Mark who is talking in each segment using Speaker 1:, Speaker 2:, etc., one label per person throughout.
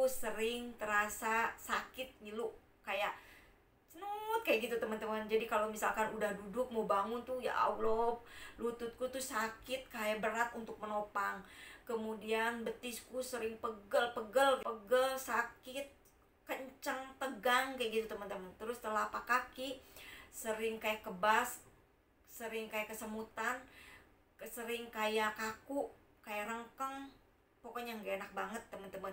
Speaker 1: lututku sering terasa sakit, ngilu, kayak senut kayak gitu teman-teman. Jadi kalau misalkan udah duduk mau bangun tuh ya Allah, lututku tuh sakit kayak berat untuk menopang. Kemudian betisku sering pegel sakit, kenceng, tegang kayak gitu teman-teman. Terus telapak kaki sering kayak kebas, sering kayak kesemutan, sering kayak kaku, kayak rengkeng. Pokoknya nggak enak banget teman-teman.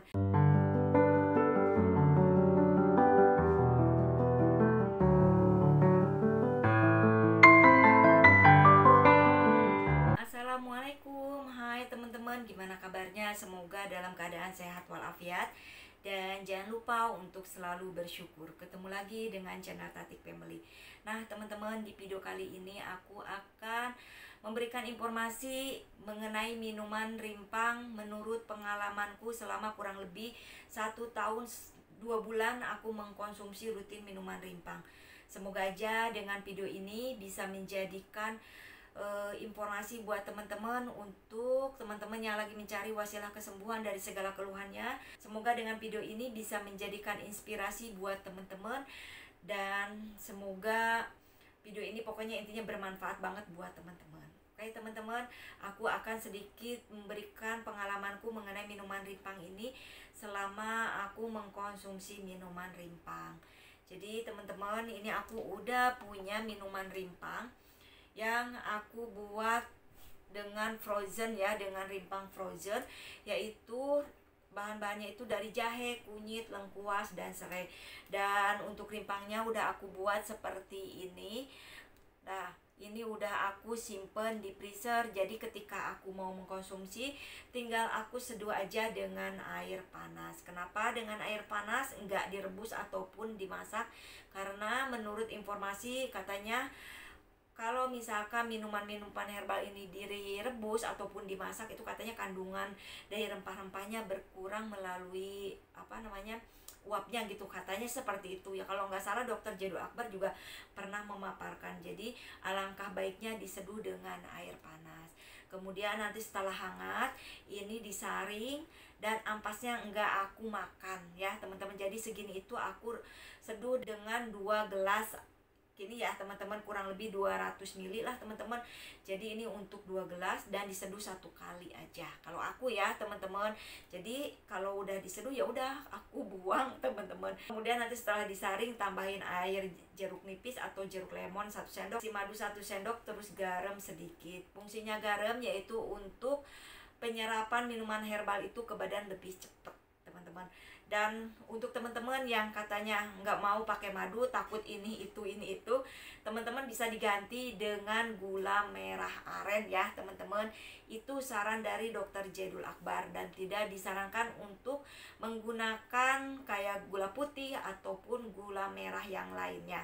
Speaker 1: Assalamualaikum, hai teman-teman, gimana kabarnya? Semoga dalam keadaan sehat walafiat. Dan jangan lupa untuk selalu bersyukur. Ketemu lagi dengan channel Tatik Family. Nah teman-teman, di video kali ini aku akan memberikan informasi mengenai minuman rimpang. Menurut pengalamanku selama kurang lebih 1 tahun 2 bulan aku mengkonsumsi rutin minuman rimpang. Semoga aja dengan video ini bisa menjadikan informasi buat teman-teman, untuk teman-teman yang lagi mencari wasilah kesembuhan dari segala keluhannya. Semoga dengan video ini bisa menjadikan inspirasi buat teman-teman, dan semoga video ini pokoknya intinya bermanfaat banget buat teman-teman. Oke teman-teman, aku akan sedikit memberikan pengalamanku mengenai minuman rimpang ini selama aku mengkonsumsi minuman rimpang. Jadi teman-teman, ini aku udah punya minuman rimpang yang aku buat dengan frozen ya, dengan rimpang frozen, yaitu bahan-bahannya itu dari jahe, kunyit, lengkuas, dan serai. Dan untuk rimpangnya udah aku buat seperti ini. Nah, ini udah aku simpen di freezer, jadi ketika aku mau mengkonsumsi tinggal aku seduh aja dengan air panas. Kenapa dengan air panas, enggak direbus ataupun dimasak? Karena menurut informasi katanya kalau misalkan minuman-minuman herbal ini direbus ataupun dimasak, itu katanya kandungan dari rempah-rempahnya berkurang melalui uapnya gitu, katanya seperti itu ya. Kalau nggak salah Dr. Jadul Akbar juga pernah memaparkan. Jadi alangkah baiknya diseduh dengan air panas. Kemudian nanti setelah hangat ini disaring, dan ampasnya enggak aku makan ya teman-teman. Jadi segini itu aku seduh dengan 2 gelas gini ya teman-teman, kurang lebih 200 ml lah teman-teman. Jadi ini untuk 2 gelas dan diseduh 1 kali aja kalau aku ya teman-teman. Jadi kalau udah diseduh ya udah aku buang teman-teman. Kemudian nanti setelah disaring tambahin air jeruk nipis atau jeruk lemon 1 sendok, si madu 1 sendok, terus garam sedikit. Fungsinya garam yaitu untuk penyerapan minuman herbal itu ke badan lebih cepat teman-teman. Dan untuk teman-teman yang katanya nggak mau pakai madu, takut ini itu, teman-teman bisa diganti dengan gula merah aren ya teman-teman. Itu saran dari Dr. Jadul Akbar, dan tidak disarankan untuk menggunakan kayak gula putih ataupun gula merah yang lainnya.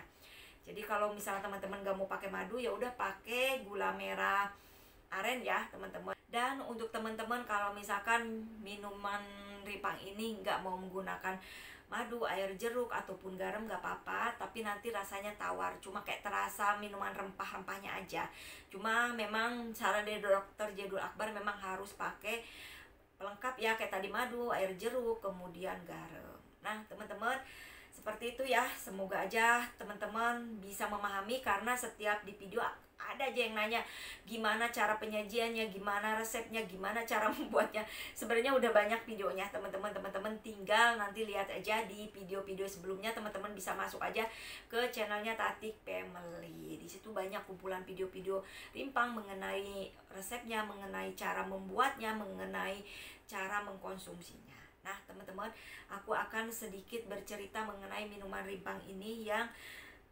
Speaker 1: Jadi kalau misalnya teman-teman nggak mau pakai madu, ya udah pakai gula merah aren ya teman-teman. Dan untuk teman-teman kalau misalkan minuman rimpang ini nggak mau menggunakan madu, air jeruk ataupun garam, nggak apa-apa, tapi nanti rasanya tawar, cuma kayak terasa minuman rempah-rempahnya aja. Cuma memang saran dari Dr. Jadul Akbar memang harus pakai pelengkap ya, kayak tadi madu, air jeruk, kemudian garam. Nah teman-teman, seperti itu ya. Semoga aja teman-teman bisa memahami, karena setiap di video ada aja yang nanya gimana cara penyajiannya, gimana resepnya, gimana cara membuatnya. Sebenarnya udah banyak videonya teman-teman. Teman-teman tinggal nanti lihat aja di video-video sebelumnya. Teman-teman bisa masuk aja ke channelnya Tatik Family. Di situ banyak kumpulan video-video rimpang mengenai resepnya, mengenai cara membuatnya, mengenai cara mengkonsumsinya. Nah teman-teman, aku akan sedikit bercerita mengenai minuman rimpang ini yang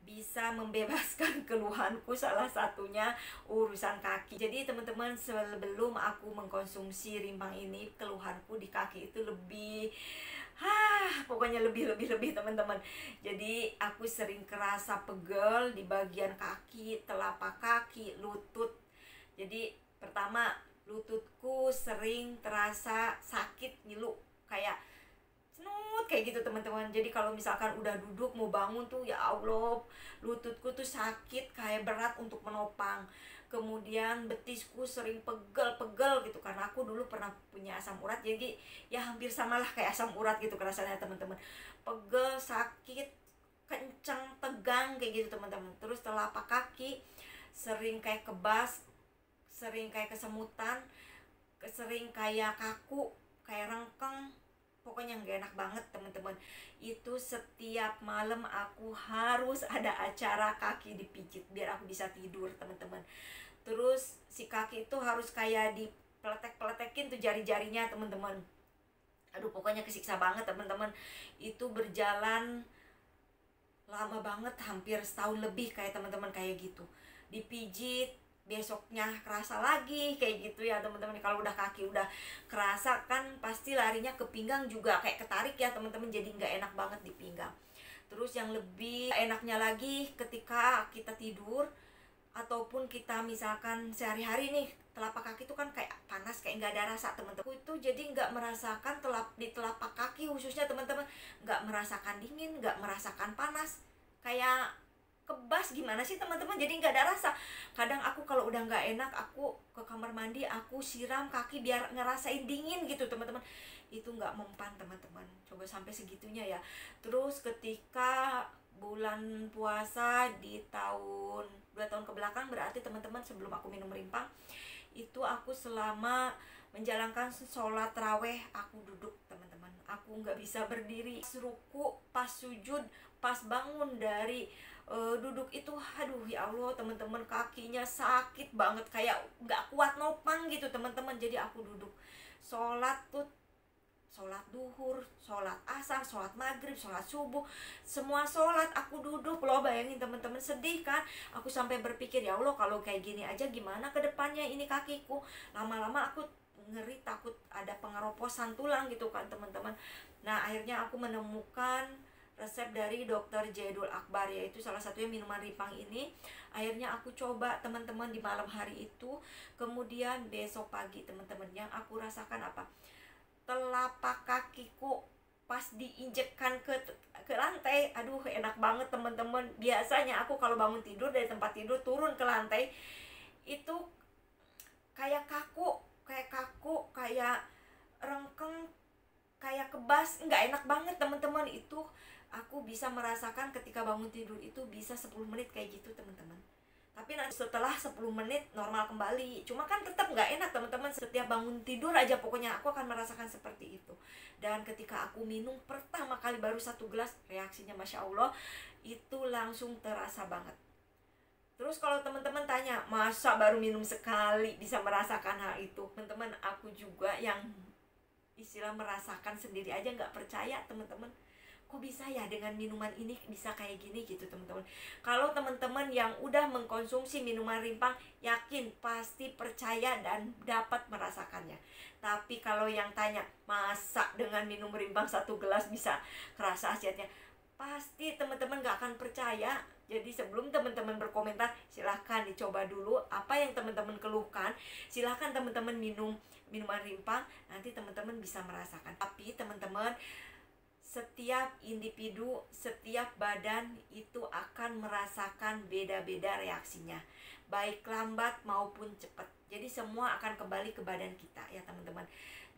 Speaker 1: bisa membebaskan keluhanku, salah satunya urusan kaki. Jadi teman-teman, sebelum aku mengkonsumsi rimpang ini, keluhanku di kaki itu pokoknya lebih teman-teman. Jadi aku sering kerasa pegel di bagian kaki, telapak kaki, lutut. Jadi pertama, lututku sering terasa sakit, ngilu, kayak kayak gitu teman-teman. Jadi kalau misalkan udah duduk mau bangun tuh ya Allah, lututku tuh sakit kayak berat untuk menopang. Kemudian betisku sering pegel-pegel gitu, karena aku dulu pernah punya asam urat, jadi ya hampir samalah kayak asam urat gitu rasanya teman-teman. Pegel, sakit, kenceng, tegang kayak gitu teman-teman. Terus telapak kaki sering kayak kebas, sering kayak kesemutan, sering kayak kaku, kayak rengkeng. Pokoknya nggak enak banget teman-teman. Itu setiap malam aku harus ada acara kaki dipijit biar aku bisa tidur teman-teman. Terus si kaki itu harus kayak dipeletek-peletekin tuh jari-jarinya teman-teman. Aduh pokoknya kesiksa banget teman-teman. Itu berjalan lama banget, hampir setahun lebih kayak teman-teman kayak gitu. Dipijit, besoknya kerasa lagi kayak gitu ya teman-teman. Kalau udah kaki udah kerasa kan pasti larinya ke pinggang juga kayak ketarik ya teman-teman, jadi nggak enak banget di pinggang. Terus yang lebih enaknya lagi ketika kita tidur ataupun kita misalkan sehari-hari nih, telapak kaki itu kan kayak panas, kayak nggak ada rasa teman-teman. Itu jadi nggak merasakan di telapak kaki khususnya teman-teman, nggak merasakan dingin, nggak merasakan panas, kayak kebas gimana sih teman-teman, jadi nggak ada rasa. Kadang aku kalau udah nggak enak, aku ke kamar mandi, aku siram kaki biar ngerasain dingin gitu teman-teman. Itu nggak mempan teman-teman, coba sampai segitunya ya. Terus ketika bulan puasa di tahun 2 tahun ke belakang, berarti teman-teman sebelum aku minum rimpang, itu aku selama menjalankan sholat raweh aku duduk teman-teman. Aku nggak bisa berdiri, pas ruku, pas sujud, pas bangun dari duduk itu, aduh ya Allah teman-teman, kakinya sakit banget, kayak nggak kuat nopang gitu teman-teman. Jadi aku duduk sholat tuh, sholat duhur, sholat asar, sholat maghrib, sholat subuh, semua sholat aku duduk loh. Bayangin teman-teman, sedih kan? Aku sampai berpikir, ya Allah kalau kayak gini aja gimana ke depannya ini kakiku. Lama-lama aku ngeri, takut ada pengeroposan tulang gitu kan teman-teman. Nah akhirnya aku menemukan resep dari Dokter Jaidul Akbar, yaitu salah satunya minuman rimpang ini. Akhirnya aku coba teman-teman di malam hari itu. Kemudian besok pagi teman-teman, yang aku rasakan apa? Telapak kakiku pas diinjekkan ke lantai, aduh enak banget teman-teman. Biasanya aku kalau bangun tidur dari tempat tidur turun ke lantai itu kayak kaku, kayak rengkeng, kayak kebas, nggak enak banget teman-teman. Itu aku bisa merasakan ketika bangun tidur itu bisa 10 menit kayak gitu teman-teman. Tapi nanti setelah 10 menit normal kembali. Cuma kan tetap nggak enak teman-teman. Setiap bangun tidur aja pokoknya aku akan merasakan seperti itu. Dan ketika aku minum pertama kali baru 1 gelas, reaksinya Masya Allah, itu langsung terasa banget. Terus kalau teman-teman tanya, masa baru minum sekali bisa merasakan hal itu? Teman-teman, aku juga yang istilah merasakan sendiri aja nggak percaya teman-teman. Kok bisa ya dengan minuman ini bisa kayak gini gitu teman-teman. Kalau teman-teman yang udah mengkonsumsi minuman rimpang, yakin pasti percaya dan dapat merasakannya. Tapi kalau yang tanya, masa dengan minum rimpang 1 gelas bisa kerasa khasiatnya, pasti teman-teman gak akan percaya. Jadi sebelum teman-teman berkomentar, silahkan dicoba dulu apa yang teman-teman keluhkan. Silahkan teman-teman minum minuman rimpang, nanti teman-teman bisa merasakan. Tapi teman-teman, setiap individu, setiap badan itu akan merasakan beda-beda reaksinya, baik lambat maupun cepat. Jadi semua akan kembali ke badan kita ya teman-teman.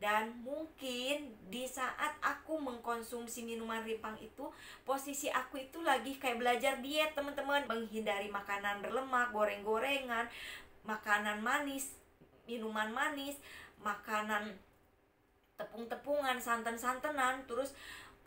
Speaker 1: Dan mungkin di saat aku mengkonsumsi minuman rimpang itu, posisi aku itu lagi kayak belajar diet teman-teman. Menghindari makanan berlemak, goreng-gorengan, makanan manis, minuman manis, makanan tepung-tepungan, santan-santanan, terus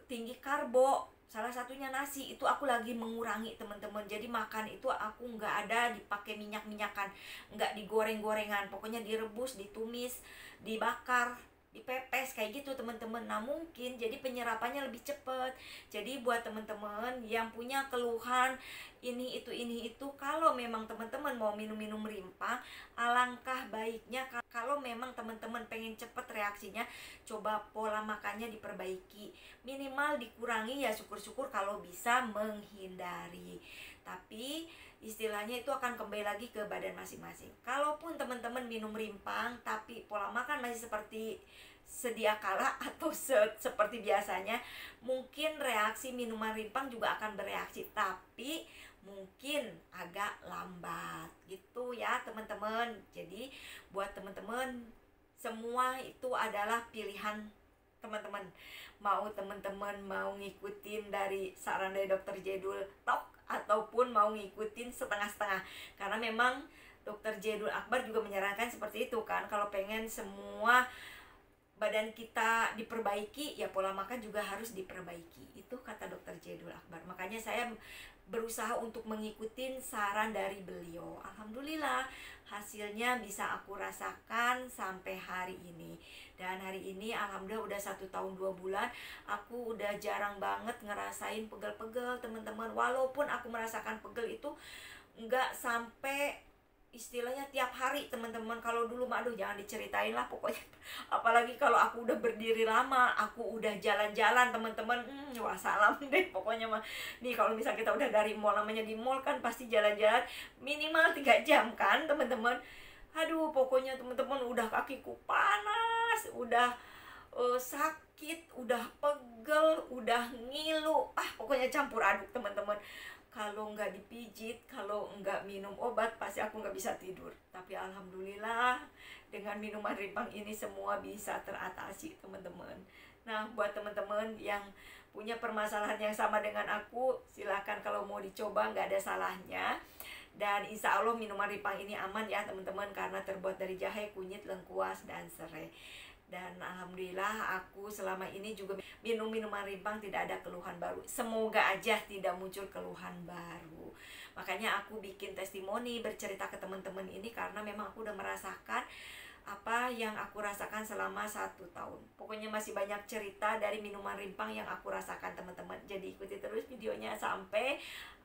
Speaker 1: tinggi karbo, salah satunya nasi. Itu aku lagi mengurangi teman-teman. Jadi makan itu aku nggak ada dipakai minyak-minyakan, nggak digoreng-gorengan, pokoknya direbus, ditumis, dibakar, dipepes kayak gitu teman-teman. Nah mungkin jadi penyerapannya lebih cepat. Jadi buat teman-teman yang punya keluhan ini itu, kalau memang teman-teman mau minum rimpang, alangkah baiknya kalau memang teman-teman pengen cepet reaksinya, coba pola makannya diperbaiki, minimal dikurangi ya, syukur-syukur kalau bisa menghindari. Tapi istilahnya itu akan kembali lagi ke badan masing-masing. Kalaupun teman-teman minum rimpang tapi pola makan masih seperti sedia kala atau seperti biasanya. Mungkin reaksi minuman rimpang juga akan bereaksi, tapi mungkin agak lambat gitu ya teman-teman. Jadi buat teman-teman, semua itu adalah pilihan teman-teman. Mau teman-teman mau ngikutin dari saran dari dokter Jedul tok, ataupun mau ngikutin setengah-setengah, karena memang dokter Jedul Akbar juga menyarankan seperti itu kan. Kalau pengen semua badan kita diperbaiki, ya pola makan juga harus diperbaiki. Itu kata dokter Jedul Akbar. Makanya saya berusaha untuk mengikuti saran dari beliau. Alhamdulillah hasilnya bisa aku rasakan sampai hari ini. Dan hari ini alhamdulillah udah 1 tahun 2 bulan aku udah jarang banget ngerasain pegel-pegel teman-teman. Walaupun aku merasakan pegel itu nggak sampai istilahnya tiap hari teman-teman. Kalau dulu mah aduh jangan diceritain lah pokoknya. Apalagi kalau aku udah berdiri lama, aku udah jalan-jalan teman-teman, wah salam deh pokoknya mah. Nih kalau misal kita udah dari mall, namanya di mall kan pasti jalan-jalan minimal 3 jam kan teman-teman. Aduh pokoknya teman-teman udah kakiku panas, udah sakit, udah pegel, udah ngilu, pokoknya campur aduk teman-teman. Kalau nggak dipijit, kalau nggak minum obat, pasti aku nggak bisa tidur. Tapi alhamdulillah dengan minuman rimpang ini semua bisa teratasi teman-teman. Nah buat teman-teman yang punya permasalahan yang sama dengan aku, silakan kalau mau dicoba, nggak ada salahnya. Dan insya Allah minuman rimpang ini aman ya teman-teman, karena terbuat dari jahe, kunyit, lengkuas, dan serai. Dan alhamdulillah aku selama ini juga minum minuman rimpang tidak ada keluhan baru. Semoga aja tidak muncul keluhan baru. Makanya aku bikin testimoni, bercerita ke teman-teman ini, karena memang aku udah merasakan apa yang aku rasakan selama 1 tahun. Pokoknya masih banyak cerita dari minuman rimpang yang aku rasakan teman-teman. Jadi ikuti terus videonya sampai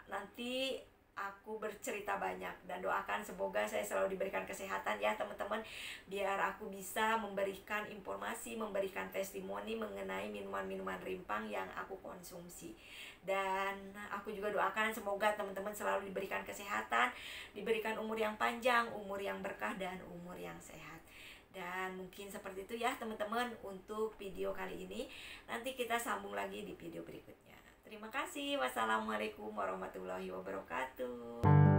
Speaker 1: nanti aku bercerita banyak, dan doakan semoga saya selalu diberikan kesehatan ya teman-teman, biar aku bisa memberikan informasi, memberikan testimoni mengenai minuman-minuman rimpang yang aku konsumsi. Dan aku juga doakan semoga teman-teman selalu diberikan kesehatan, diberikan umur yang panjang, umur yang berkah, dan umur yang sehat. Dan mungkin seperti itu ya teman-teman untuk video kali ini. Nanti kita sambung lagi di video berikutnya. Terima kasih. Wassalamualaikum warahmatullahi wabarakatuh.